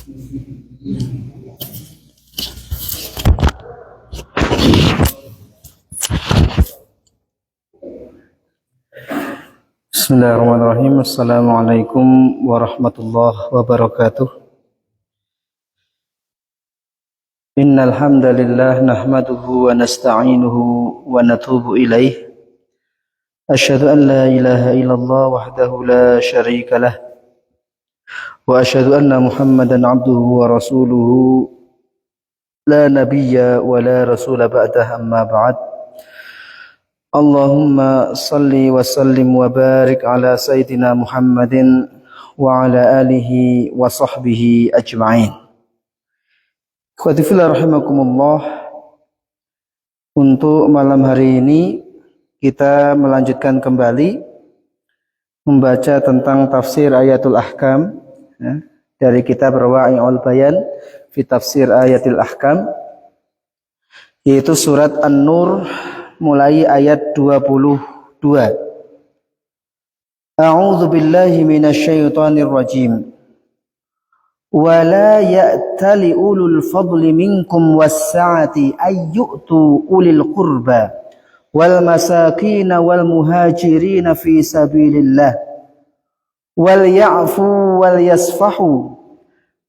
Bismillahirrahmanirrahim. Assalamualaikum warahmatullahi wabarakatuh. Innal hamdalillah nahmaduhu wa nasta'inuhu wa natubu ilaih. Asyhadu an la ilaha illallah wahdahu la syarika lah. Wa asyhadu anna Muhammadan abduhu wa rasuluhu la nabiyya wa la rasula ba'dah, amma ba'd. Allahumma salli wa sallim wa barik ala sayyidina Muhammadin wa ala alihi wa sahbihi ajma'in. Ikhwati fillah rahimakumullah. Untuk malam hari ini kita melanjutkan kembali membaca tentang tafsir Ayatul Ahkam dari kitab Rawa'i'ul Bayan fi Tafsir Ayatul Ahkam, yaitu surat An-Nur mulai ayat 22. A'udzu billahi minasyaitonir rajim. Wa la ya'tali ulul fadli minkum was-sa'ati ay yu'tu ulil qurba wal masakin wal muhajirin fi sabilillah wal ya'fu wal yasfahu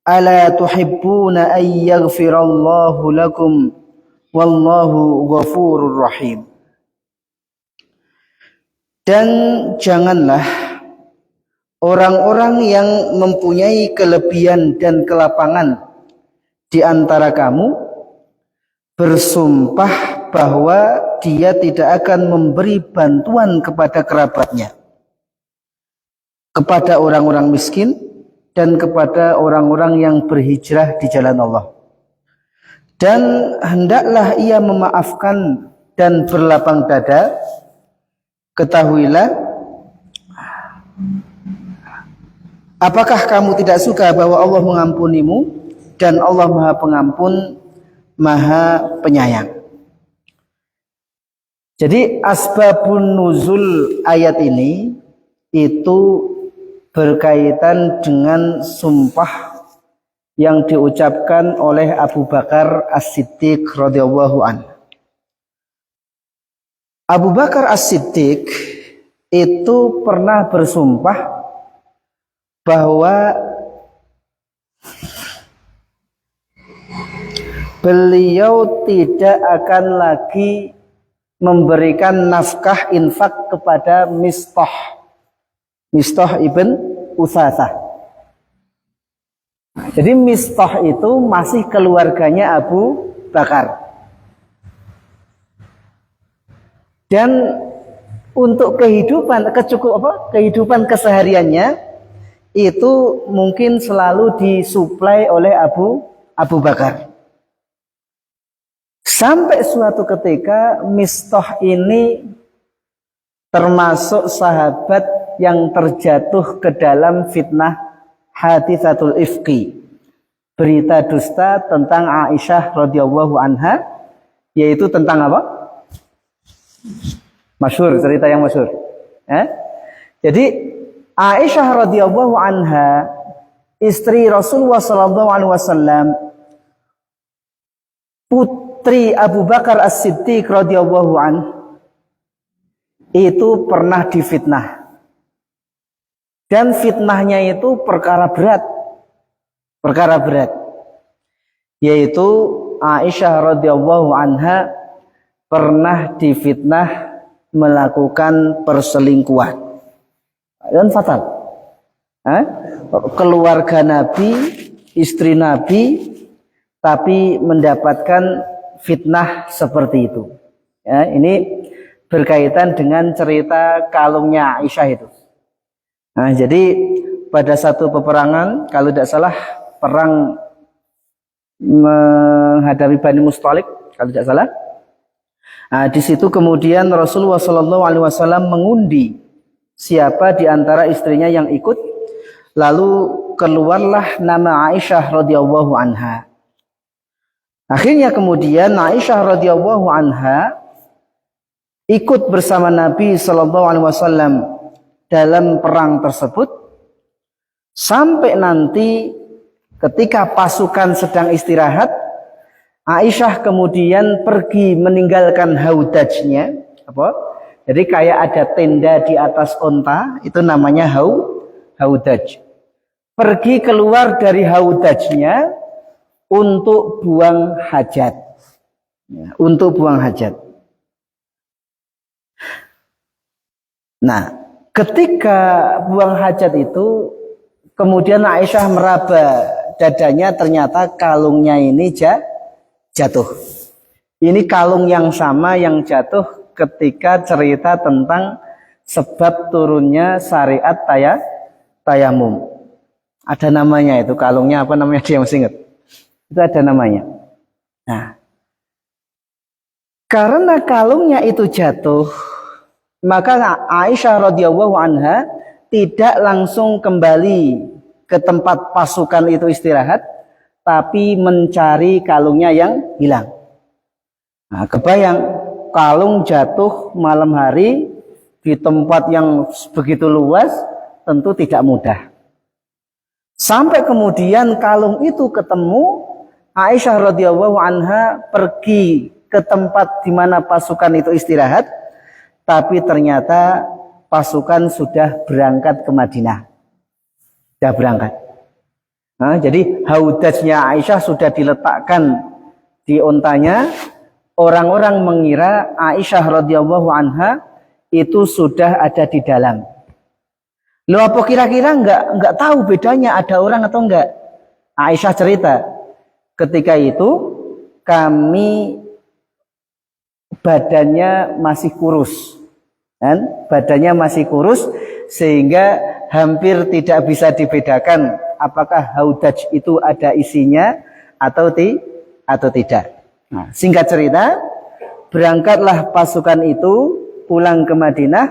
ala tuhibbuna ay yaghfirallahu lakum wallahu ghafurur rahim. Dan janganlah orang-orang yang mempunyai kelebihan dan kelapangan di antara kamu bersumpah bahwa dia tidak akan memberi bantuan kepada kerabatnya, kepada orang-orang miskin, dan kepada orang-orang yang berhijrah di jalan Allah. Dan hendaklah ia memaafkan dan berlapang dada. Ketahuilah, apakah kamu tidak suka bahwa Allah mengampunimu dan Allah Maha Pengampun, Maha Penyayang. Jadi asbabun nuzul ayat ini itu berkaitan dengan sumpah yang diucapkan oleh Abu Bakar As-Siddiq radhiyallahu anhu. Abu Bakar As-Siddiq itu pernah bersumpah bahwa beliau tidak akan lagi memberikan nafkah infak kepada Mistah ibn Utsasah. Jadi Mistah itu masih keluarganya Abu Bakar. Dan untuk kehidupan kesehariannya itu mungkin selalu disuplai oleh Abu Bakar. Sampai suatu ketika Mistah ini termasuk sahabat yang terjatuh ke dalam fitnah Haditsatul Ifki, berita dusta tentang Aisyah radhiyallahu anha, yaitu tentang apa? Masyhur, cerita yang masyhur. Jadi Aisyah radhiyallahu anha, istri Rasulullah sallallahu alaihi wasallam, putri Abu Bakar As-Siddiq radhiyallahu anhu, itu pernah difitnah. Dan fitnahnya itu perkara berat, yaitu Aisyah radhiyallahu anha pernah difitnah melakukan perselingkuhan dan fatal. Keluarga Nabi, istri Nabi, tapi mendapatkan fitnah seperti itu. Ini berkaitan dengan cerita kalungnya Aisyah itu. Jadi pada satu peperangan, kalau tidak salah perang menghadapi Bani Mustalik, kalau tidak salah. Di situ kemudian Rasulullah SAW mengundi siapa di antara istrinya yang ikut, lalu keluarlah nama Aisyah radhiyallahu anha. Akhirnya kemudian Aisyah radhiyallahu anha ikut bersama Nabi SAW dalam perang tersebut, sampai nanti Ketika pasukan sedang istirahat, Aisyah kemudian pergi meninggalkan haudajnya. Apa? Jadi kayak ada tenda di atas onta, itu namanya haudaj. Pergi keluar dari haudajnya untuk buang hajat. Ya, untuk buang hajat. Nah, ketika buang hajat itu, kemudian Aisyah meraba dadanya, ternyata kalungnya ini jatuh. Ini kalung yang sama yang jatuh ketika cerita tentang sebab turunnya syariat tayamum. Ada namanya itu, kalungnya apa namanya, dia masih ingat? Itu ada namanya. Nah, karena kalungnya itu jatuh, maka Aisyah radhiyallahu anha tidak langsung kembali ke tempat pasukan itu istirahat, tapi mencari kalungnya yang hilang. Nah, kebayang kalung jatuh malam hari di tempat yang begitu luas, tentu tidak mudah. Sampai kemudian kalung itu ketemu, Aisyah radhiyallahu anha pergi ke tempat di mana pasukan itu istirahat, tapi ternyata pasukan sudah berangkat ke Madinah. Sudah berangkat. Nah, jadi haudajnya Aisyah sudah diletakkan di ontanya. Orang-orang mengira Aisyah radhiyallahu anha itu sudah ada di dalam. Loh, apa kira-kira enggak tahu bedanya ada orang atau enggak? Aisyah cerita, ketika itu kami badannya masih kurus. Kan? Badannya masih kurus sehingga hampir tidak bisa dibedakan apakah haudaj itu ada isinya atau tidak. Nah, singkat cerita, berangkatlah pasukan itu pulang ke Madinah.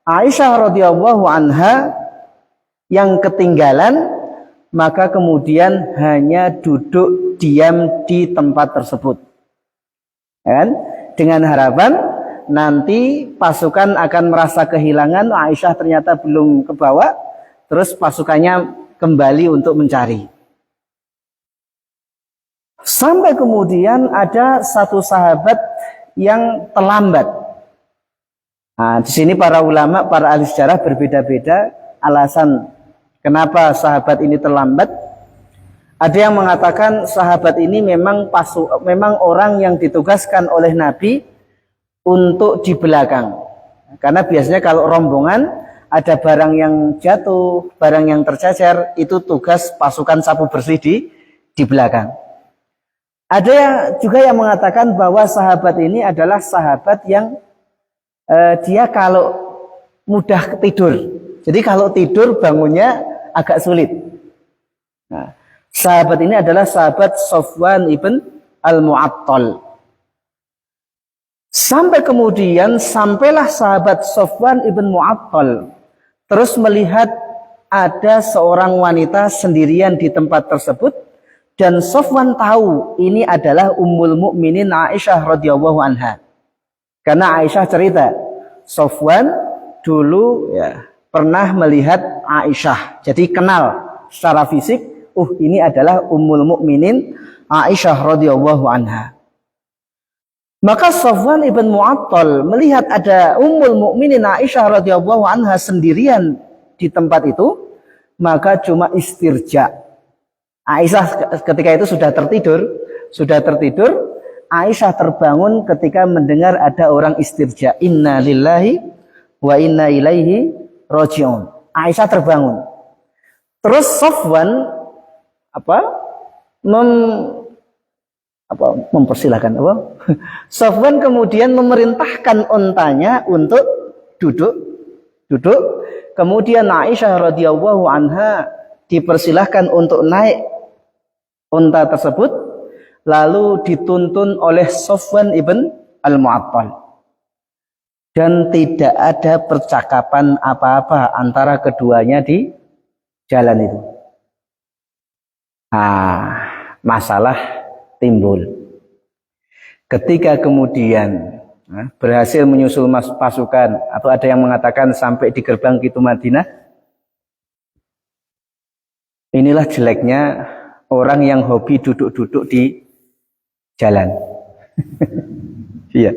Aisyah radhiyallahu anha yang ketinggalan, maka kemudian hanya duduk diam di tempat tersebut. Kan? Dengan harapan nanti pasukan akan merasa kehilangan, Aisyah ternyata belum kebawa, terus pasukannya kembali untuk mencari. Sampai kemudian ada satu sahabat yang terlambat. Nah, di sini para ulama, para ahli sejarah berbeda-beda alasan kenapa sahabat ini terlambat. Ada yang mengatakan sahabat ini memang orang yang ditugaskan oleh Nabi untuk di belakang. Karena biasanya kalau rombongan ada barang yang jatuh, barang yang tercecer, itu tugas pasukan sapu bersih di belakang. Ada juga yang mengatakan bahwa sahabat ini adalah sahabat yang dia kalau mudah tidur. Jadi kalau tidur bangunnya agak sulit. Nah, sahabat ini adalah sahabat Safwan ibn al-Mu'attal. Sampailah sahabat Safwan ibn Mu'attal terus melihat ada seorang wanita sendirian di tempat tersebut. Dan Safwan tahu ini adalah Ummul Mukminin Aisyah radhiyallahu anha. Karena Aisyah cerita, Safwan dulu pernah melihat Aisyah. Jadi kenal secara fisik, ini adalah Ummul Mukminin Aisyah radhiyallahu anha. Maka Safwan ibn Mu'attal melihat ada Ummul Mukminin Aisyah radhiyallahu anha sendirian di tempat itu, maka cuma istirja. Aisyah ketika itu sudah tertidur. Aisyah terbangun ketika mendengar ada orang istirja. Inna lillahi wa inna ilaihi raji'un. Aisyah terbangun. Terus Safwan mempersilahkan Safwan kemudian memerintahkan ontanya untuk duduk. Kemudian Aisyah radhiyallahu anha dipersilahkan untuk naik unta tersebut, lalu dituntun oleh Safwan ibn al-Mu'attal. Dan tidak ada percakapan apa-apa antara keduanya di jalan itu. Masalah timbul. Ketika kemudian berhasil menyusul pasukan, atau ada yang mengatakan sampai di gerbang Kitu Madinah, inilah jeleknya orang yang hobi duduk-duduk di jalan. Iya.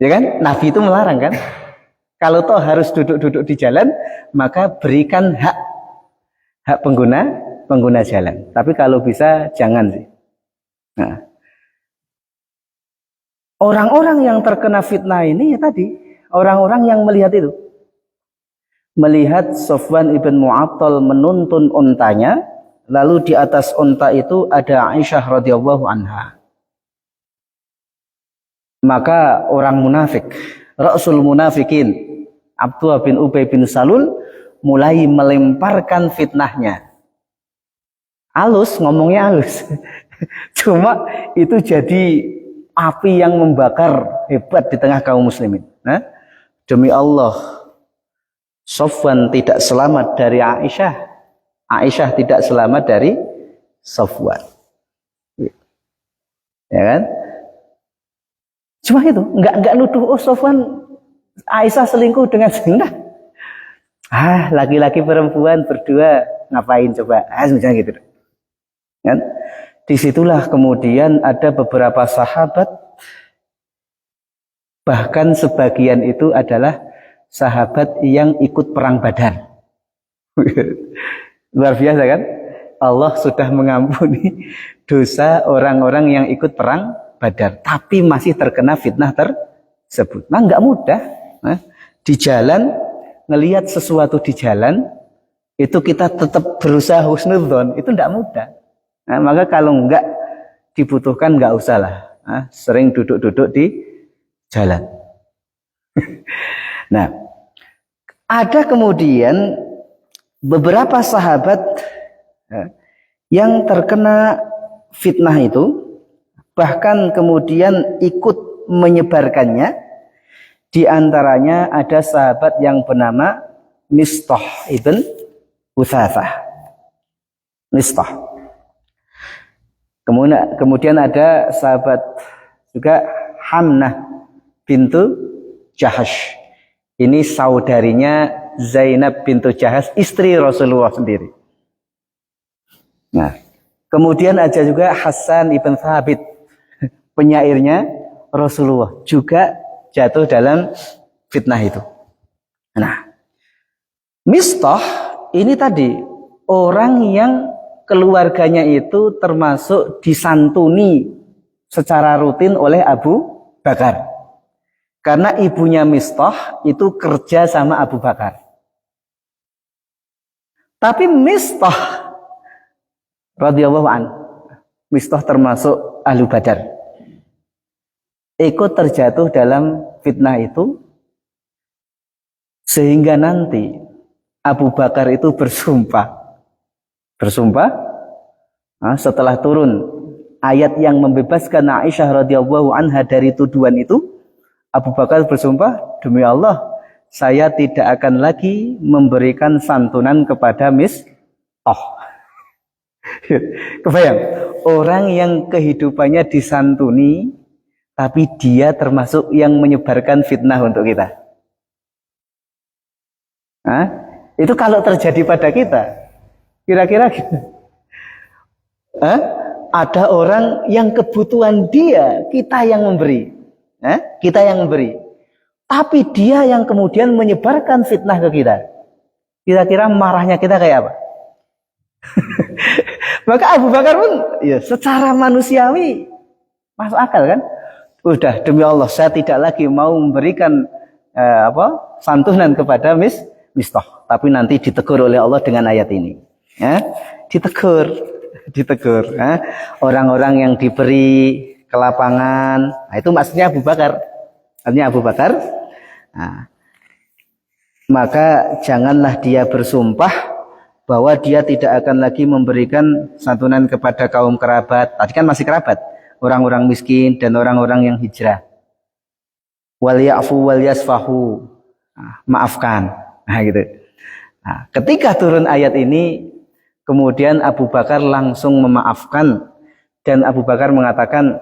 Ya kan? Nabi itu melarang kan? Kalau toh harus duduk-duduk di jalan, maka berikan hak pengguna jalan. Tapi kalau bisa jangan sih. Nah, orang-orang yang terkena fitnah ini ya tadi, orang-orang yang melihat itu. Melihat Sofwan ibn Mu'attal menuntun untanya, lalu di atas unta itu ada Aisyah radhiyallahu anha. Maka orang munafik, Rasul munafikin, Abdullah bin Ubay bin Salul mulai melemparkan fitnahnya. Halus, ngomongnya halus. Cuma itu jadi api yang membakar hebat di tengah kaum muslimin. Nah, demi Allah, Sofwan tidak selamat dari Aisyah. Aisyah tidak selamat dari Sofwan. Ya kan? Cuma itu, enggak nuduh Sofwan Aisyah selingkuh dengan zina. Laki-laki perempuan berdua ngapain coba? Misalnya gitu. Kan? Disitulah kemudian ada beberapa sahabat, bahkan sebagian itu adalah sahabat yang ikut perang Badar. Luar biasa kan? Allah sudah mengampuni dosa orang-orang yang ikut perang Badar, tapi masih terkena fitnah tersebut. Nah, nggak mudah. Nah, di jalan, ngelihat sesuatu di jalan, itu kita tetap berusaha husnudzon, itu nggak mudah. Nah, maka kalau nggak dibutuhkan, nggak usah lah. Nah, sering duduk-duduk di jalan. Nah, ada kemudian beberapa sahabat yang terkena fitnah itu, bahkan kemudian ikut menyebarkannya. Di antaranya ada sahabat yang bernama Mistah ibn Utsatsah. Mistah. Kemudian ada sahabat juga Hamnah bintu Jahash. Ini saudarinya Zainab bintu Jahash, istri Rasulullah sendiri. Nah, kemudian ada juga Hasan ibn Thabit, penyairnya Rasulullah, juga jatuh dalam fitnah itu. Nah, Mistah ini tadi orang yang keluarganya itu termasuk disantuni secara rutin oleh Abu Bakar. Karena ibunya Mistah itu kerja sama Abu Bakar. Tapi Mistah radhiyallahu an, Mistah termasuk ahlu Badar, ikut terjatuh dalam fitnah itu, sehingga nanti Abu Bakar itu bersumpah setelah turun ayat yang membebaskan Aisyah radhiyallahu anha dari tuduhan itu, Abu Bakar bersumpah, demi Allah, saya tidak akan lagi memberikan santunan kepada Mistah. Kebayang, orang yang kehidupannya disantuni, tapi dia termasuk yang menyebarkan fitnah untuk kita. Itu kalau terjadi pada kita, kira-kira gitu. Ada orang yang kebutuhan dia, kita yang memberi. Kita yang memberi. Tapi dia yang kemudian menyebarkan fitnah ke kita. Kira-kira marahnya kita kayak apa? Maka Abu Bakar pun ya secara manusiawi masuk akal kan? Udah, demi Allah saya tidak lagi mau memberikan santunan kepada Mistah, tapi nanti ditegur oleh Allah dengan ayat ini. Ditegur. Orang-orang yang diberi kelapangan, itu maksudnya Abu Bakar. Artinya Abu Bakar. Maka janganlah dia bersumpah bahwa dia tidak akan lagi memberikan santunan kepada kaum kerabat. Tadi kan masih kerabat, orang-orang miskin dan orang-orang yang hijrah. Wal ya'fu wal yasfahu, maafkan. Gitu. Ketika turun ayat ini, kemudian Abu Bakar langsung memaafkan, dan Abu Bakar mengatakan,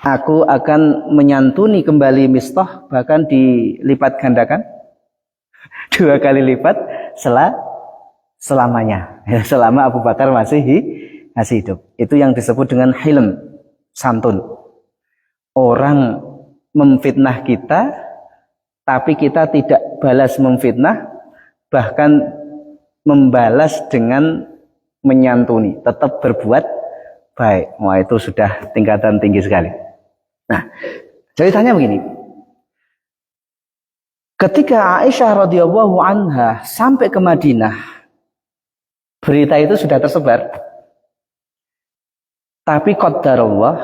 aku akan menyantuni kembali Mistah, bahkan dilipat gandakan 2 kali lipat selamanya. Selama Abu Bakar masih hidup. Itu yang disebut dengan hilm, santun. Orang memfitnah kita, tapi kita tidak balas memfitnah, bahkan membalas dengan menyantuni, tetap berbuat baik. Wah, itu sudah tingkatan tinggi sekali. Nah, ceritanya begini. Ketika Aisyah radhiyallahu anha sampai ke Madinah, berita itu sudah tersebar. Tapi qadarullah,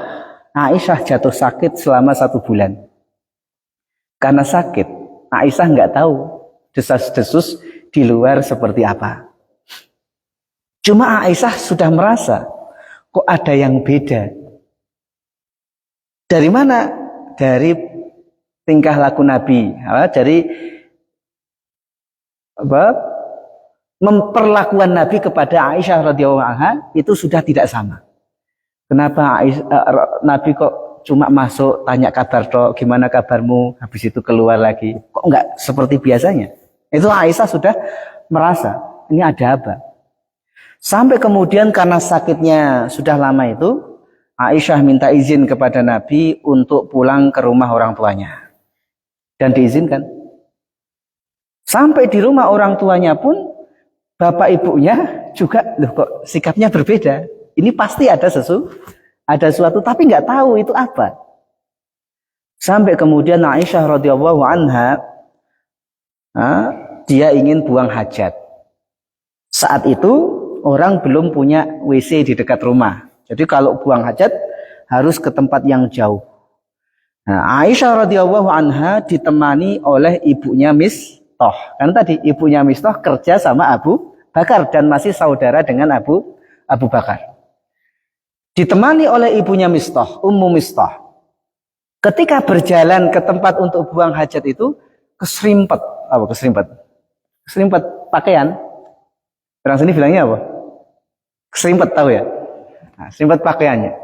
Aisyah jatuh sakit selama 1 bulan. Karena sakit, Aisyah nggak tahu desas-desus di luar seperti apa. Cuma Aisyah sudah merasa, kok ada yang beda. Dari mana? Dari tingkah laku Nabi. Dari memperlakuan Nabi kepada Aisyah radhiyallahu anha itu sudah tidak sama. Kenapa Nabi kok cuma masuk tanya kabar toh, gimana kabarmu, habis itu keluar lagi, kok enggak seperti biasanya. Itu Aisyah sudah merasa ini ada apa. Sampai kemudian karena sakitnya sudah lama itu, Aisyah minta izin kepada Nabi untuk pulang ke rumah orang tuanya. Dan diizinkan. Sampai di rumah orang tuanya pun, bapak ibunya juga, loh kok sikapnya berbeda. Ini pasti ada sesuatu, tapi nggak tahu itu apa. Sampai kemudian Aisyah radhiyallahu anha, dia ingin buang hajat. Saat itu orang belum punya WC di dekat rumah. Jadi kalau buang hajat harus ke tempat yang jauh. Nah, Aisyah radhiyallahu anha ditemani oleh ibunya Mistah. Kan tadi ibunya Mistah kerja sama Abu Bakar dan masih saudara dengan Abu Bakar. Ditemani oleh ibunya Mistah, Ummu Mistah. Ketika berjalan ke tempat untuk buang hajat itu keserimpet. Apa keserimpet? Keserimpet pakaian. Orang sini bilangnya apa? Keserimpet, tahu ya? Nah, serimpet pakaiannya.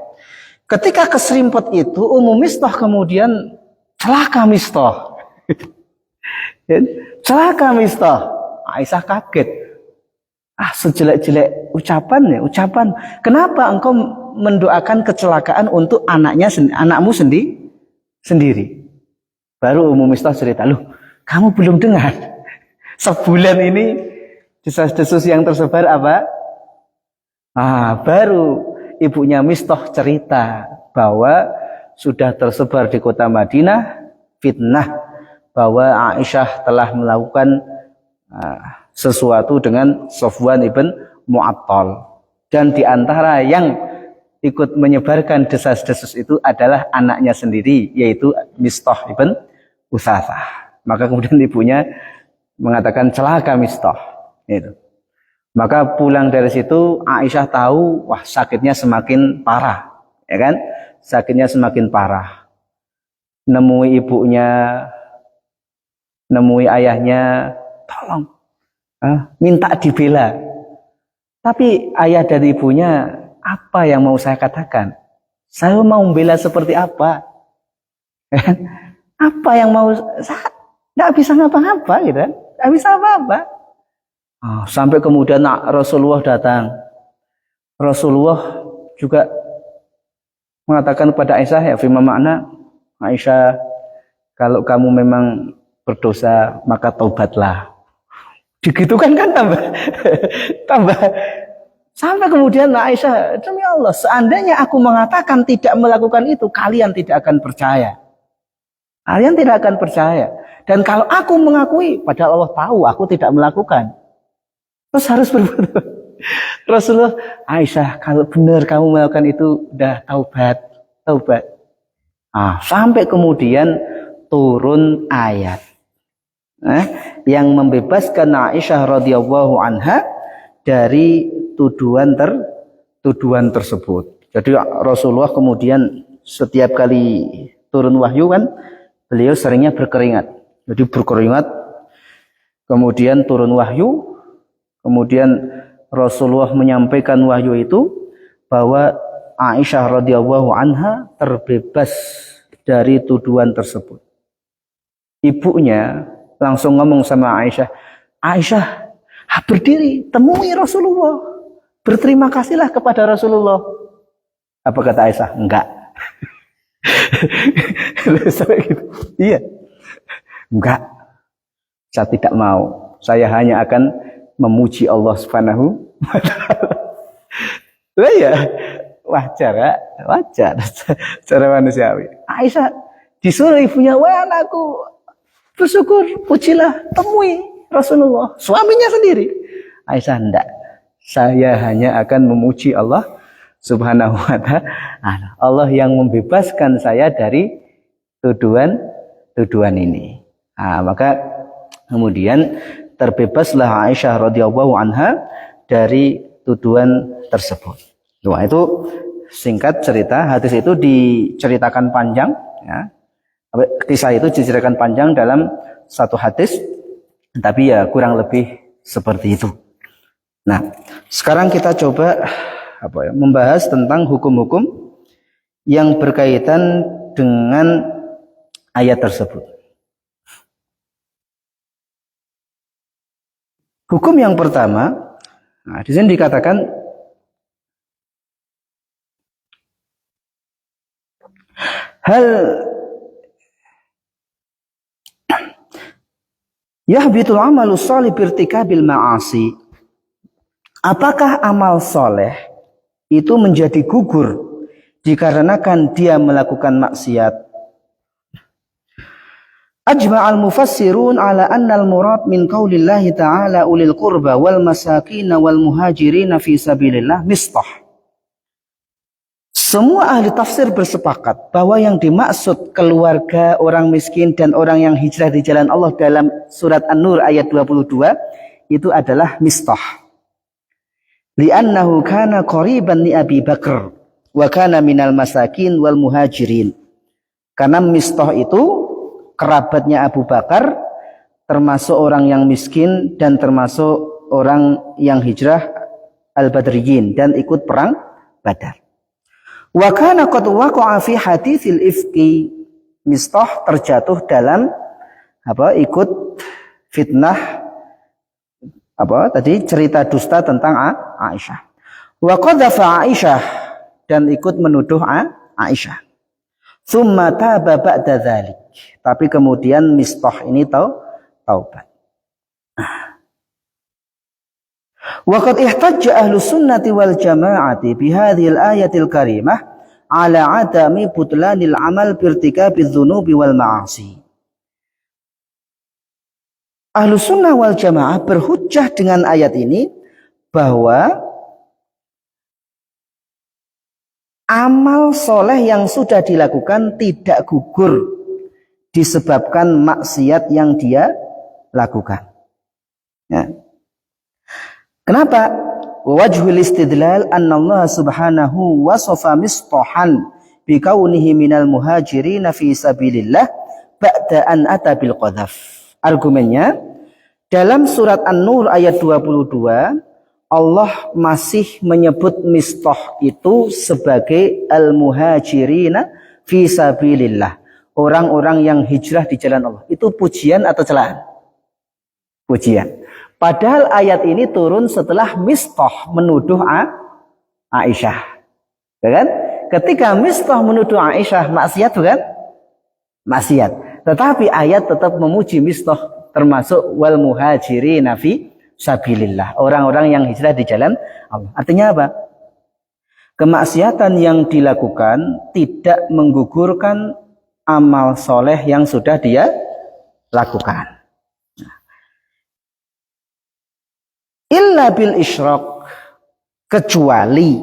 Ketika keserimpet itu, Ummu Mistah kemudian celaka Mistah. Celaka Mistah. Aisyah kaget. Sejelek-jelek ucapan. Kenapa engkau mendoakan kecelakaan untuk anakmu sendiri? Baru Ummu Mistah cerita, loh, kamu belum dengar? Sebulan ini desas-desus yang tersebar apa? Baru ibunya Mistah cerita bahwa sudah tersebar di kota Madinah fitnah bahwa Aisyah telah melakukan sesuatu dengan Safwan ibn Mu'attal, dan diantara yang ikut menyebarkan desas-desus itu adalah anaknya sendiri, yaitu Mistah ibn Utsatsah. Maka kemudian ibunya mengatakan celaka Mistah itu. Maka pulang dari situ Aisyah tahu, wah sakitnya semakin parah, ya kan? Sakitnya semakin parah. Nemui ibunya, nemui ayahnya, tolong, minta dibela. Tapi ayah dan ibunya, apa yang mau saya katakan? Saya mau membela seperti apa? Apa yang mau? Saya nggak bisa ngapa-ngapa, gitu kan? Nggak bisa apa-apa. Sampai kemudian Rasulullah datang. Rasulullah juga mengatakan kepada Aisyah, ya firman makna, Aisyah, kalau kamu memang berdosa maka taubatlah. Begitu kan tambah. Sampai kemudian Aisyah, demi Allah, seandainya aku mengatakan tidak melakukan itu, kalian tidak akan percaya. Kalian tidak akan percaya. Dan kalau aku mengakui, padahal Allah tahu aku tidak melakukan, terus harus berbuat. Rasulullah, Aisyah, kalau benar kamu melakukan itu, udah taubat. Sampai kemudian turun ayat yang membebaskan Aisyah radhiyallahu anha dari tuduhan tersebut. Jadi Rasulullah kemudian setiap kali turun wahyu kan, beliau seringnya berkeringat. Jadi berkeringat, kemudian turun wahyu. Kemudian Rasulullah menyampaikan wahyu itu bahwa Aisyah radhiyallahu anha terbebas dari tuduhan tersebut. Ibunya langsung ngomong sama Aisyah, Aisyah, Berdiri, temui Rasulullah. Berterima kasihlah kepada Rasulullah. Apa kata Aisyah? Enggak. Gitu. Iya. Enggak. Saya tidak mau. Saya hanya akan memuji Allah Subhanahu wa taala. Ya, wajar, wajar secara manusiawi. Aisyah disuruh ibunya, "Wah, anakku, bersyukur, pujilah, temui Rasulullah." Suaminya sendiri. Aisyah, enggak. Saya hanya akan memuji Allah Subhanahu wa taala. Allah yang membebaskan saya dari tuduhan ini. Nah, maka kemudian terbebaslah Aisyah radhiyallahu anha dari tuduhan tersebut. Wah, itu singkat cerita. Hadis itu diceritakan panjang, ya. Kisah itu diceritakan panjang dalam satu hadis, tapi ya kurang lebih seperti itu. Nah, sekarang kita coba membahas tentang hukum-hukum yang berkaitan dengan ayat tersebut. Hukum yang pertama, nah, di sini dikatakan hal yahbitul amalu shalih birtikabil ma'asi. Apakah amal soleh itu menjadi gugur dikarenakan dia melakukan maksiat? Ajma'al mufassirun ala annal murad min qaulillahi ta'ala ulil qurba wal masakin wal muhajirin fi sabilillah mistah. Semua ahli tafsir bersepakat bahwa yang dimaksud keluarga, orang miskin dan orang yang hijrah di jalan Allah dalam surat An-Nur ayat 22 itu adalah mistah. Li'annahu kana qariban li Abi Bakr wa kana minal masakin wal muhajirin. Karena Mistah itu kerabatnya Abu Bakar, termasuk orang yang miskin dan termasuk orang yang hijrah al-Badriyin dan ikut perang Badar. Wa kana qad waqa'a fi haditsil ifki. Mistah terjatuh dalam ikut fitnah cerita dusta tentang Aisyah. Wa qadhafa Aisyah, dan ikut menuduh Aisyah. Tsumma taba ba'da dzalik. Tapi kemudian Mistah ini taubat. Wa qad ihtajja ahlus sunnati wal jama'ati bi hadhil ayatil karimah ala adami butlanil amal birtikabiz dzunubi wal ma'asi. Ahlus sunnah wal jamaah berhujjah dengan ayat ini bahwa amal soleh yang sudah dilakukan tidak gugur disebabkan maksiat yang dia lakukan. Ya. Kenapa? Wajhul istidlal anna Allah subhanahu wasafa mistahan bikaunihi minal muhajirin fi sabilillah ba'da an ata bil qadhaf. Argumennya, dalam surat An-Nur ayat 22, Allah masih menyebut Mistah itu sebagai al-muhajirina fi sabilillah. Orang-orang yang hijrah di jalan Allah. Itu pujian atau celaan? Pujian. Padahal ayat ini turun setelah Mistah menuduh Aisyah. Ya kan? Ketika Mistah menuduh Aisyah maksiat, bukan? Maksiat. Tetapi ayat tetap memuji Mistah, termasuk wal muhajirina fi sabilillah, orang-orang yang hijrah di jalan Allah. Artinya apa? Kemaksiatan yang dilakukan tidak menggugurkan amal soleh yang sudah dia lakukan. Illa bil isyrak, kecuali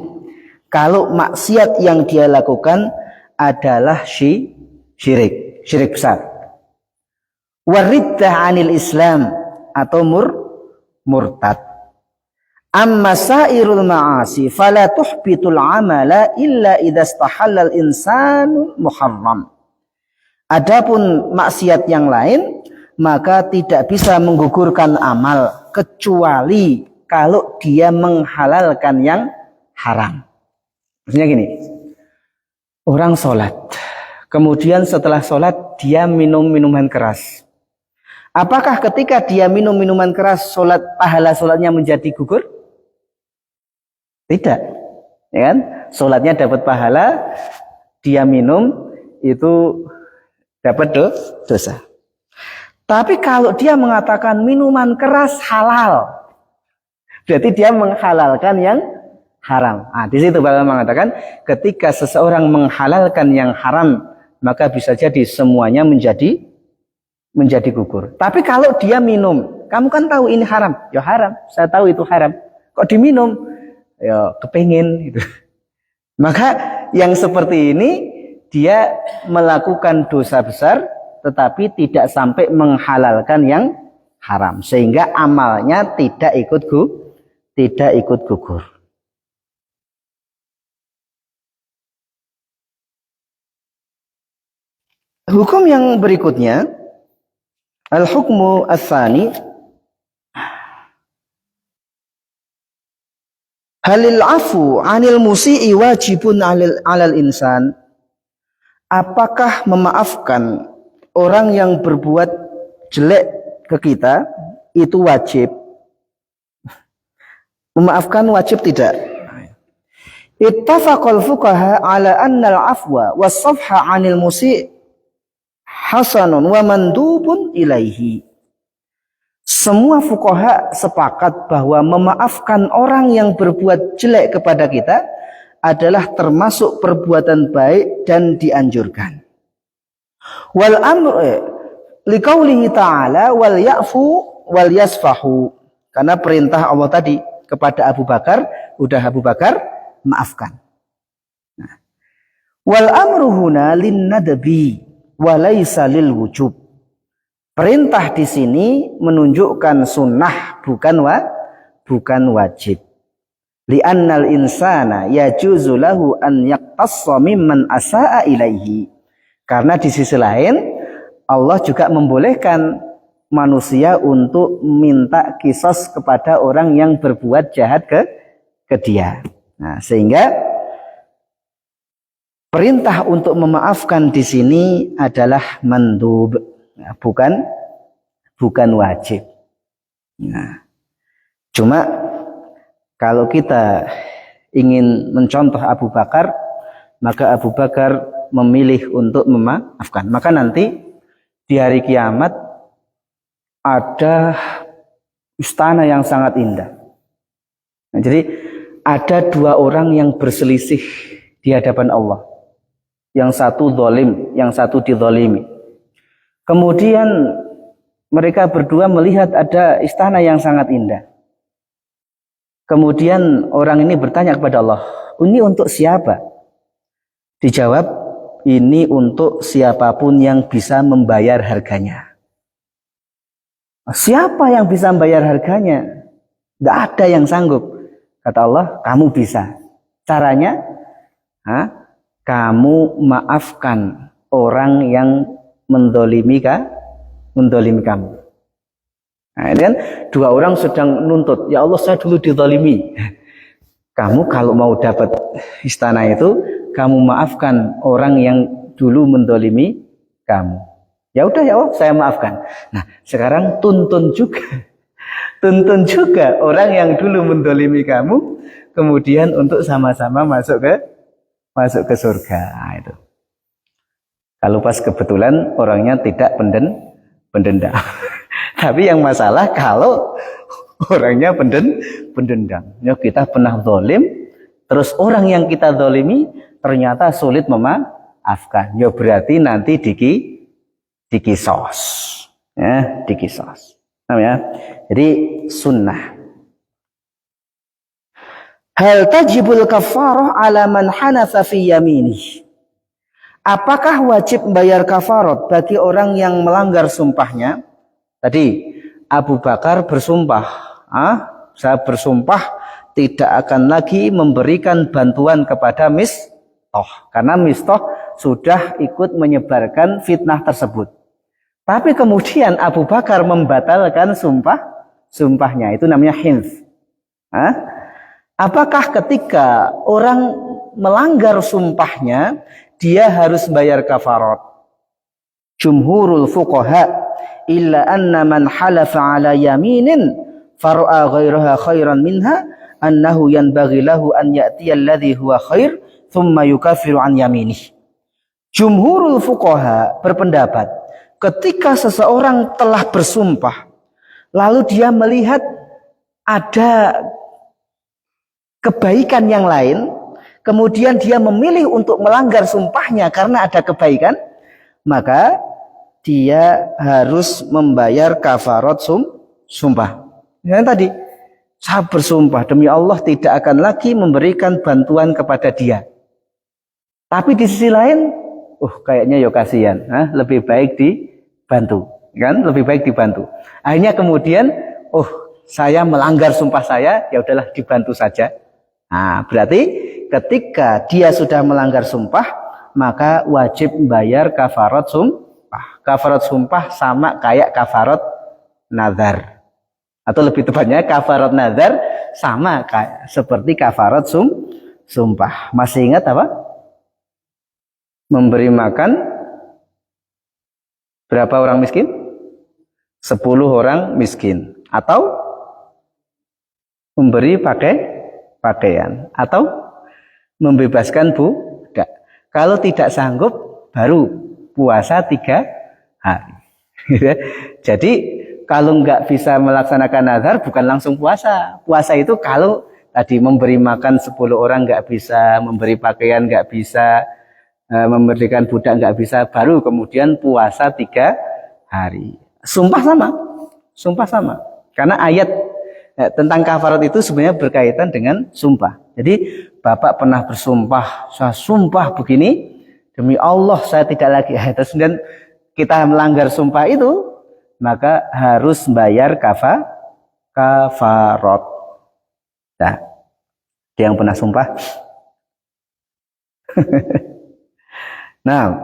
kalau maksiat yang dia lakukan adalah syirik besar. Wariddah anil Islam, atau murtad. Amma sairul ma'asi fala tuhbitul amala illa idza istahallal insanu muharram. Adapun maksiat yang lain maka tidak bisa menggugurkan amal kecuali kalau dia menghalalkan yang haram. Maksudnya gini, orang sholat, kemudian setelah sholat dia minum minuman keras Apakah ketika dia minum minuman keras pahala sholatnya menjadi gugur? Tidak, ya kan? Sholatnya dapat pahala, dia minum itu dapat dosa. Tapi kalau dia mengatakan minuman keras halal, berarti dia menghalalkan yang haram. Di situ Bapak mengatakan ketika seseorang menghalalkan yang haram, maka bisa jadi semuanya menjadi gugur. Tapi kalau dia minum, kamu kan tahu ini haram, ya haram, saya tahu itu haram. Kok diminum? Ya kepengin gitu. Maka yang seperti ini dia melakukan dosa besar tetapi tidak sampai menghalalkan yang haram sehingga amalnya tidak ikut gugur. Hukum yang berikutnya al-hukmu ats-tsani halil afu 'anil musii wajibun 'alal insan. Apakah memaafkan orang yang berbuat jelek ke kita itu wajib? Memaafkan wajib tidak? Ittafaqal fuqaha 'ala anna al-'afwa was-safha 'anil musii hasanun wa mandubun ilaihi. Semua fuqaha sepakat bahwa memaafkan orang yang berbuat jelek kepada kita adalah termasuk perbuatan baik dan dianjurkan. Wal amru liqaulihi ta'ala wal ya'fu wal yasfahu. Karena perintah Allah tadi kepada Abu Bakar, udah Abu Bakar maafkan. Nah. Wal amru huna lin nadbi wa laisa lil wujub. Perintah di sini menunjukkan sunnah bukan wajib. Li'annal insana yajuzu lahu an yaqtassa mimman asaa ilaihi. Karena di sisi lain Allah juga membolehkan manusia untuk minta kisos kepada orang yang berbuat jahat ke dia. Nah, sehingga perintah untuk memaafkan di sini adalah mandub, bukan wajib. Nah, cuma kalau kita ingin mencontoh Abu Bakar, maka Abu Bakar memilih untuk memaafkan. Maka nanti di hari kiamat ada istana yang sangat indah. Nah, jadi ada dua orang yang berselisih di hadapan Allah. Yang satu zalim, yang satu dizalimi. Kemudian mereka berdua melihat ada istana yang sangat indah. Kemudian orang ini bertanya kepada Allah, ini untuk siapa? Dijawab, ini untuk siapapun yang bisa membayar harganya. Siapa yang bisa membayar harganya? Tidak ada yang sanggup. Kata Allah, kamu bisa. Caranya, kamu maafkan orang yang mendolimi kamu. Nah, ini kan dua orang sedang nuntut, ya Allah saya dulu dizalimi. Kamu kalau mau dapat istana itu, kamu maafkan orang yang dulu mendolimi kamu. Ya udah ya Allah saya maafkan. Nah sekarang tuntun juga orang yang dulu mendolimi kamu, kemudian untuk sama-sama masuk ke surga. Nah, itu. Kalau pas kebetulan orangnya tidak pendendam. Tapi yang masalah kalau orangnya pendendam. Ya, kita pernah zalim, terus orang yang kita zalimi ternyata sulit memaafkan. Ya berarti nanti dikisos. Ya, dikisos. Ya. Jadi sunnah. Hal tajibul kafarah ala man hanafa fi yaminih. Apakah wajib membayar kafarat bagi orang yang melanggar sumpahnya? Tadi Abu Bakar bersumpah, saya bersumpah tidak akan lagi memberikan bantuan kepada Mistah, karena Mistah sudah ikut menyebarkan fitnah tersebut. Tapi kemudian Abu Bakar membatalkan sumpahnya, itu namanya hinf. Apakah ketika orang melanggar sumpahnya dia harus bayar kafarat? Jumhurul fuqaha illa anna man halafa ala yaminin far'a ghairaha khairan minha annahu yanbaghi lahu an ya'tiya alladhi huwa khair thumma yukaffiru an yaminih. Jumhurul fuqaha berpendapat ketika seseorang telah bersumpah lalu dia melihat ada kebaikan yang lain, kemudian dia memilih untuk melanggar sumpahnya karena ada kebaikan, maka dia harus membayar kafarat sumpah. Yang tadi, saya bersumpah demi Allah tidak akan lagi memberikan bantuan kepada dia. Tapi di sisi lain, kayaknya ya kasihan, lebih baik dibantu, kan? Lebih baik dibantu. Akhirnya kemudian, saya melanggar sumpah saya, ya udahlah dibantu saja. Nah, berarti ketika dia sudah melanggar sumpah, maka wajib membayar kafarat sumpah. Kafarat sumpah sama kayak kafarat nazar. Atau lebih tepatnya kafarat nazar sama kayak seperti kafarat sumpah. Masih ingat apa? Memberi makan berapa orang miskin? 10 orang miskin. Atau memberi pakaian atau membebaskan budak. Kalau tidak sanggup baru puasa 3 hari. Jadi kalau nggak bisa melaksanakan nazar bukan langsung puasa. Puasa itu kalau tadi memberi makan 10 orang nggak bisa, memberi pakaian nggak bisa, memberikan budak nggak bisa, baru kemudian puasa 3 hari. Sumpah sama. Karena ayat tentang kafarat itu sebenarnya berkaitan dengan sumpah. Jadi Bapak pernah bersumpah, saya sumpah begini, demi Allah saya tidak lagi. Terus kemudian kita melanggar sumpah itu, maka harus bayar kafarat. Nah, dia yang pernah sumpah. Nah,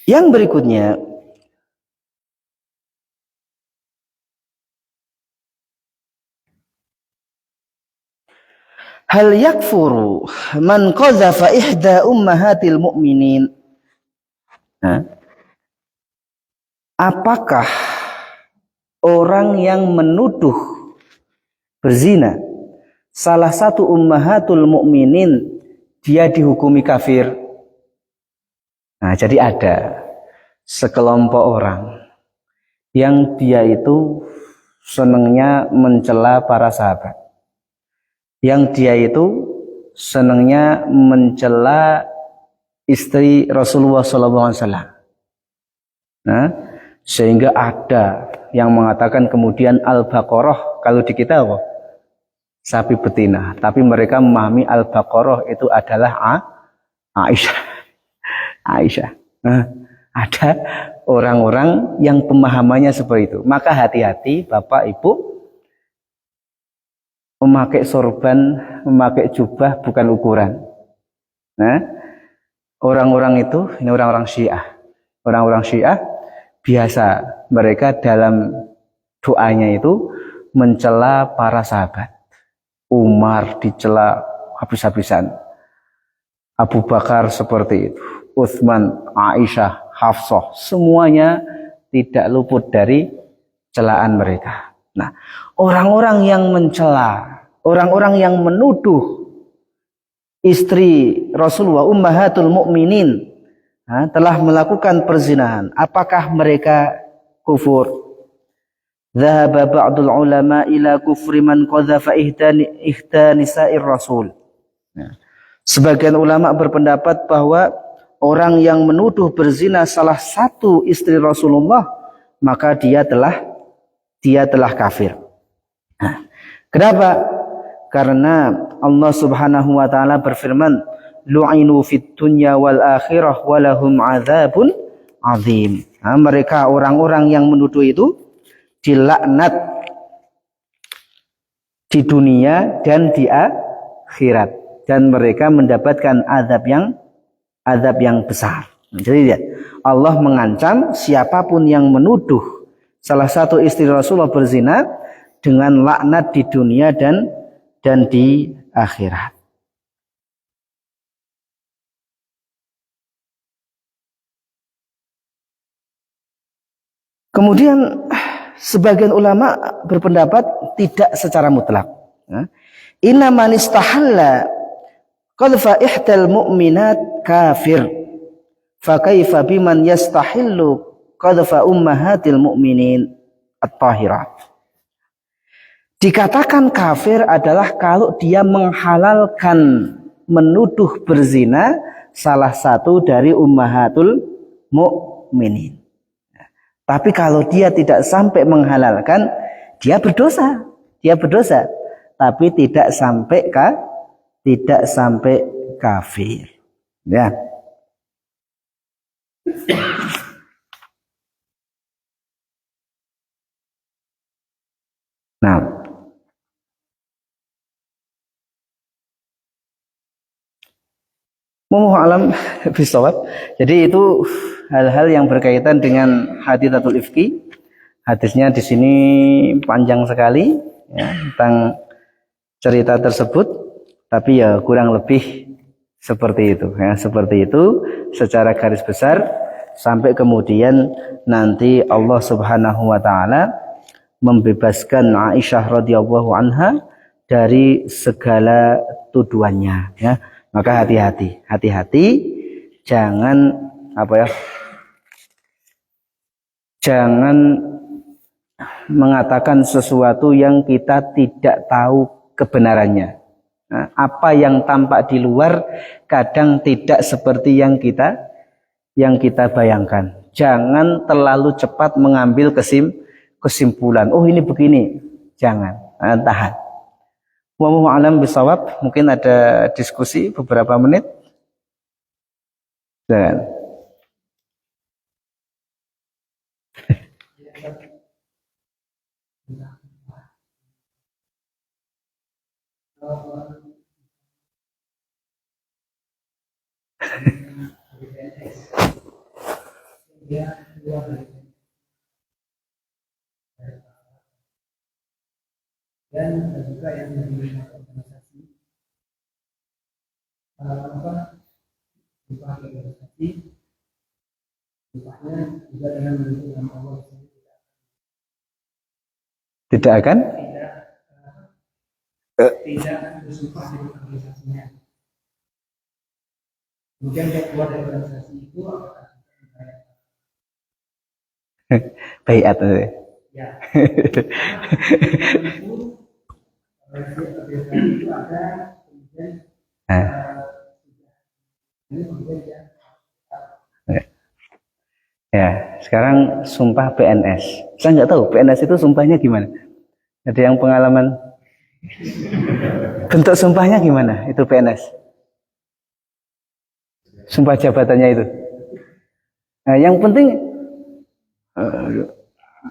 yang berikutnya, hal yakfuru man qazafa ihda ummahatil mu'minin. Apakah orang yang menuduh berzina salah satu ummahatul mu'minin dia dihukumi kafir? Nah, jadi ada sekelompok orang yang dia itu senangnya mencela para sahabat. Yang dia itu senangnya mencela istri Rasulullah SAW. Nah, sehingga ada yang mengatakan kemudian Al-Baqarah, kalau di kita apa? Sapi betina. Tapi mereka memahami Al-Baqarah itu adalah Aisyah. Nah, ada orang-orang yang pemahamannya seperti itu. Maka hati-hati Bapak Ibu, memakai sorban, memakai jubah bukan ukuran. Nah, orang-orang itu, ini orang-orang Syiah. Orang-orang Syiah biasa mereka dalam doanya itu mencela para sahabat. Umar dicela habis-habisan. Abu Bakar seperti itu. Utsman, Aisyah, Hafsah, semuanya tidak luput dari celaan mereka. Nah, orang-orang yang mencela, orang-orang yang menuduh istri Rasulullah ummahatul mukminin telah melakukan perzinahan, apakah mereka kufur? Dhahaba ba'dul ulama ila kufri man qadhafa ihda nisa'ir rasul. Nah, sebagian ulama berpendapat bahwa orang yang menuduh berzina salah satu istri Rasulullah, maka dia telah kafir. Nah, kenapa? Karena Allah Subhanahu wa taala berfirman, lu'inu fid dunya wal akhirah walahum adzabun azim. Nah, mereka orang-orang yang menuduh itu dilaknat di dunia dan di akhirat, dan mereka mendapatkan azab yang besar. Jadi lihat, Allah mengancam siapapun yang menuduh salah satu istri Rasulullah berzina dengan laknat di dunia dan di akhirat. Kemudian sebagian ulama berpendapat tidak secara mutlak. Inna man istahalla qadfa ihdal mu'minat kafir. Fa kaifa biman yastahillu qadfa ummahatil mu'minin at-tahirat. Dikatakan kafir adalah kalau dia menghalalkan menuduh berzina salah satu dari ummahatul mu'minin. Tapi kalau dia tidak sampai menghalalkan, dia berdosa. Dia berdosa. Tapi tidak sampai kafir. Ya. Nah. Wallahu a'lam bishawab. Jadi itu hal-hal yang berkaitan dengan haditsatul ifki. Hadisnya di sini panjang sekali ya, tentang cerita tersebut, tapi ya kurang lebih seperti itu ya, seperti itu secara garis besar sampai kemudian nanti Allah Subhanahu wa taala membebaskan Aisyah radhiyallahu anha dari segala tuduhannya ya. Maka hati-hati jangan jangan mengatakan sesuatu yang kita tidak tahu kebenarannya. Nah, apa yang tampak di luar kadang tidak seperti yang kita bayangkan. Jangan terlalu cepat mengambil kesimpulan. Oh ini begini, jangan. Tahan. Wallahu a'lam bishawab. Mungkin ada diskusi beberapa menit. Dan juga yang dari organisasi dipakai organisasi upahnya juga dengan menentukan Allah tidak akan bersumpah dengan organisasinya. Kemudian dia keluar dari organisasi itu apakah bayat ya itu ada kemudian ini kemudian ya sekarang sumpah PNS. Saya nggak tahu PNS itu sumpahnya gimana. Ada yang pengalaman? Bentuk sumpahnya gimana itu PNS? Sumpah jabatannya itu. Nah, yang penting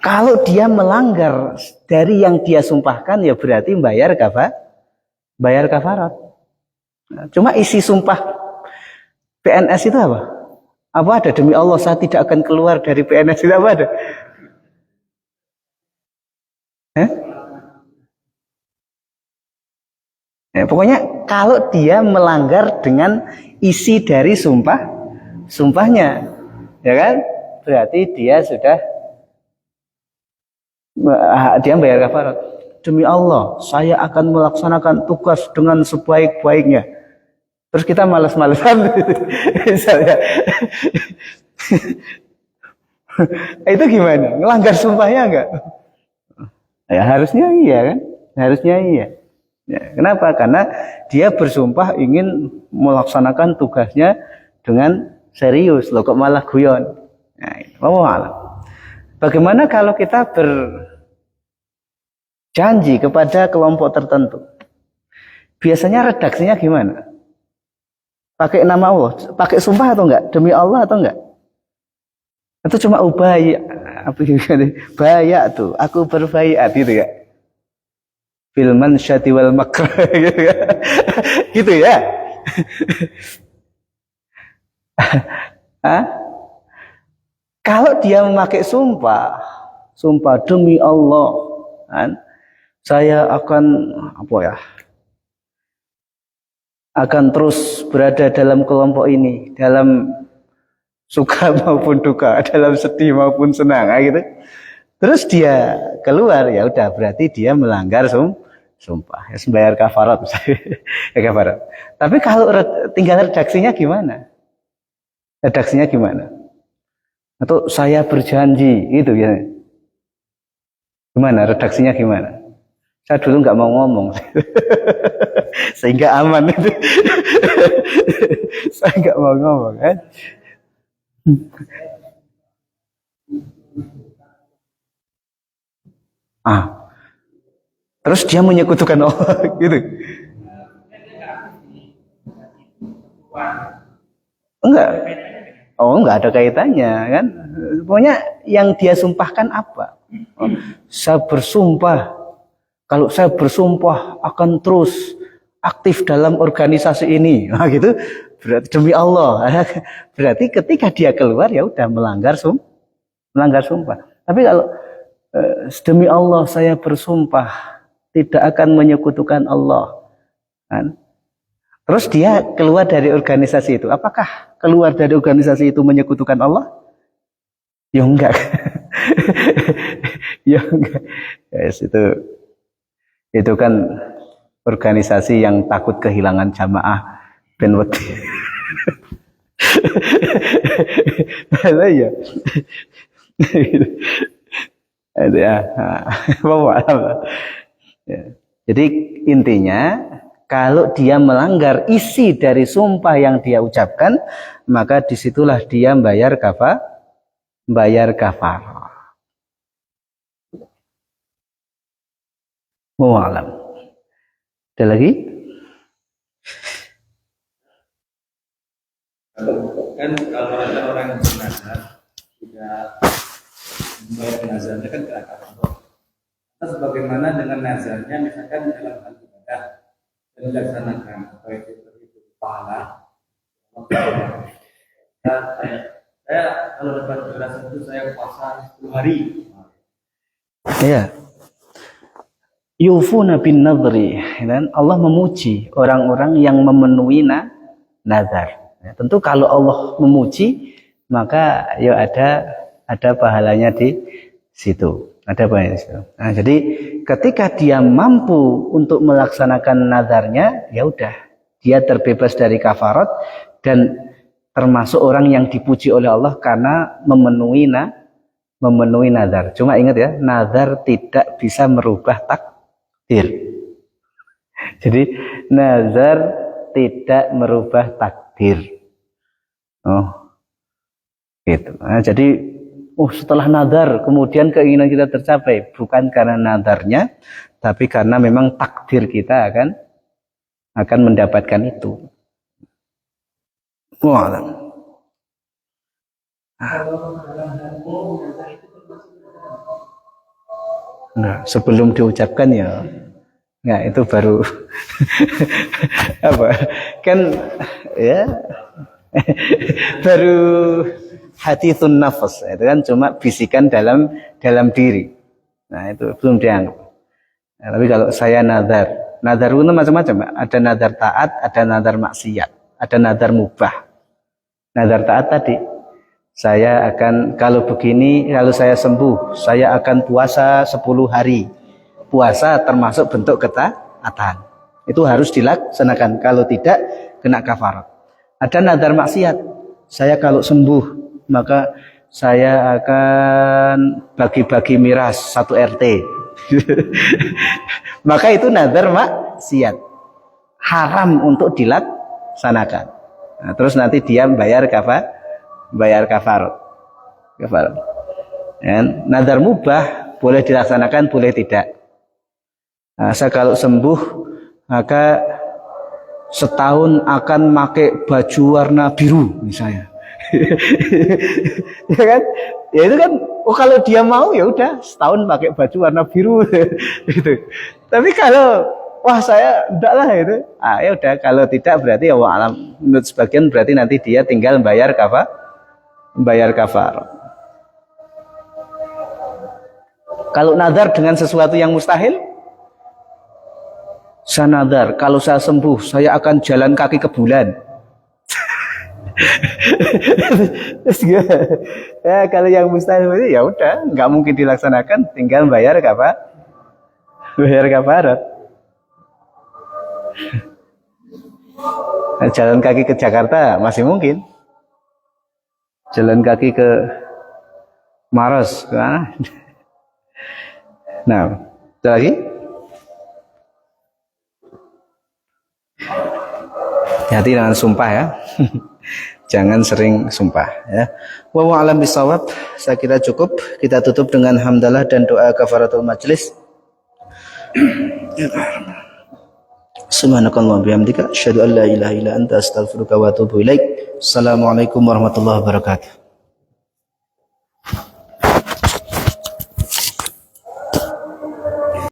kalau dia melanggar dari yang dia sumpahkan ya berarti bayar kafarat. Nah, cuma isi sumpah PNS itu apa? Apa ada demi Allah saya tidak akan keluar dari PNS itu apa ada? Ya, pokoknya kalau dia melanggar dengan isi dari sumpahnya, ya kan? Berarti dia sudah bayar kafarat. Demi Allah, saya akan melaksanakan tugas dengan sebaik-baiknya. Terus kita malas-malasan, misalnya. Itu gimana? Ngelanggar sumpahnya enggak? Ya harusnya iya kan? Harusnya iya. Ya, kenapa? Karena dia bersumpah ingin melaksanakan tugasnya dengan serius. Loh kok malah guyon? Nah, bagaimana kalau kita berjanji kepada kelompok tertentu? Biasanya redaksinya gimana? Pakai nama Allah, pakai sumpah atau enggak? Demi Allah atau enggak? Atau cuma ubaya? Apa gimana? Baya tuh, aku berbaiat gitu ya. Filman syati wal makr gitu ya. Kalau dia memakai sumpah demi Allah kan, saya akan akan terus berada dalam kelompok ini, dalam suka maupun duka, dalam sedih maupun senang, gitu. Terus dia keluar, ya udah berarti dia melanggar sumpah, ya bayar kafarat, ya kafarat. Tapi kalau tinggal redaksinya gimana? Redaksinya gimana? Atau saya berjanji, gitu ya? Gimana? Redaksinya gimana? Saya dulu nggak mau ngomong, sehingga aman itu. Saya nggak mau ngomong, kan? Terus dia menyekutukan Allah, gitu. Enggak. Oh, enggak ada kaitannya, kan? Pokoknya yang dia sumpahkan apa? Saya bersumpah, kalau saya bersumpah akan terus aktif dalam organisasi ini, nah, gitu. Berarti demi Allah. Berarti ketika dia keluar ya udah melanggar sumpah. Tapi kalau demi Allah saya bersumpah tidak akan menyekutukan Allah, kan? Terus dia keluar dari organisasi itu. Apakah keluar dari organisasi itu menyekutukan Allah? Ya enggak. Ya enggak. Yes, itu kan organisasi yang takut kehilangan jamaah ben wedi. Ya. Ya. Jadi intinya kalau dia melanggar isi dari sumpah yang dia ucapkan, maka disitulah dia bayar kafarah. Wallahu a'lam. Ada lagi? Kan kalau ada orang yang bernazar tidak membayar nazarnya kan tidak akan Allah. Terus bagaimana dengan nazarnya misalkan dalam hal ibadah dan dilaksanakan apa itu pahala? Saya kalau dapat beras itu saya puasa 10 hari. Iya. Yufuna bin nadri, dan Allah memuji orang-orang yang memenuhi nazar. Ya, tentu kalau Allah memuji, maka ya ada pahalanya di situ. Ada pahalanya di situ. Nah, jadi ketika dia mampu untuk melaksanakan nazarnya, ya udah, dia terbebas dari kafarat dan termasuk orang yang dipuji oleh Allah karena memenuhi nazar. Cuma ingat ya, nazar tidak bisa merubah takdir. Jadi nazar tidak merubah takdir. Oh, gitu. Nah, jadi, setelah nazar kemudian keinginan kita tercapai, bukan karena nazarnya, tapi karena memang takdir kita akan mendapatkan itu. Wah. Nah, sebelum diucapkan ya, nah itu baru apa? Kan ya. Baru hadithun nafas, itu kan cuma bisikan dalam diri. Nah, itu belum dianggap. Nah, tapi kalau saya nazar itu macam-macam. Ada nazar taat, ada nazar maksiat, ada nazar mubah. Nazar taat tadi, saya akan kalau begini, kalau saya sembuh, saya akan puasa 10 hari. Puasa termasuk bentuk ketaatan. Itu harus dilaksanakan. Kalau tidak, kena kafarat. Ada nazar maksiat. Saya kalau sembuh, maka saya akan bagi-bagi miras 1 RT. Maka itu nazar maksiat. Haram untuk dilaksanakan. Nah, terus nanti dia bayar kafarat. Nazar mubah boleh dilaksanakan, boleh tidak. Nah, saya kalau sembuh, maka setahun akan pakai baju warna biru misalnya. Ya kan? Ya itu kan, kalau dia mau ya udah setahun pakai baju warna biru gitu. Tapi kalau saya enggak lah itu. Ya udah, kalau tidak berarti ya alam, menurut sebagian berarti nanti dia tinggal bayar kafar. Kalau nazar dengan sesuatu yang mustahil, Sanadar, kalau saya sembuh, saya akan jalan kaki ke bulan. Ya, kalau yang mustahil itu ya udah, nggak mungkin dilaksanakan, tinggal bayar apa? Bayar kafarat. Jalan kaki ke Jakarta masih mungkin. Jalan kaki ke Maros, kemana? Nah, ada lagi? Hati-hati dengan sumpah ya. Jangan sering sumpah ya. Wallahu a'lam bishawab. Saya kira cukup. Kita tutup dengan hamdalah dan doa kafaratul majlis. Subhanakallah bihamdika asyhadu an la ilaha illa anta astaghfiruka wa atubu ilaik. Assalamualaikum warahmatullahi wabarakatuh.